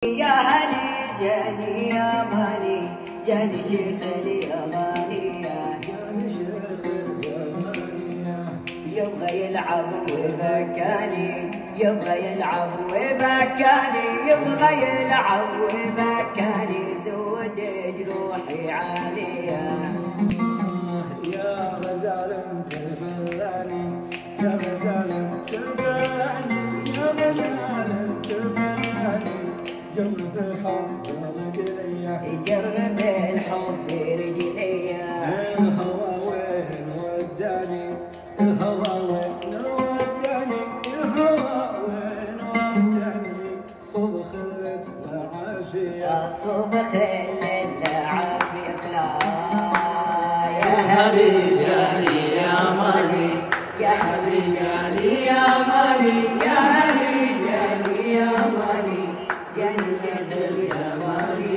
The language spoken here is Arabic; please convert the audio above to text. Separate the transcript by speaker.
Speaker 1: يا هلي جاني يا ماني جاني شيخ اليماني يبغى يلعب وبكاني يبغى يلعب وبكاني يبغى يلعب وبكاني زود جروحي عليا
Speaker 2: يا غزال انت بلاني يا غزال انت بلاني يا غزال انت بلاني جرب الحب رجليا
Speaker 1: جرب الحب رجليا
Speaker 2: الهوى وين وداني الهوى وين وداني الهوى وين وداني صبخ العافية
Speaker 1: صبخ العافية يا
Speaker 2: هلي جاني يا ماني
Speaker 1: يا هلي جاني يا ماني يا هلي جاني يا ماني جاني شيخ اليماني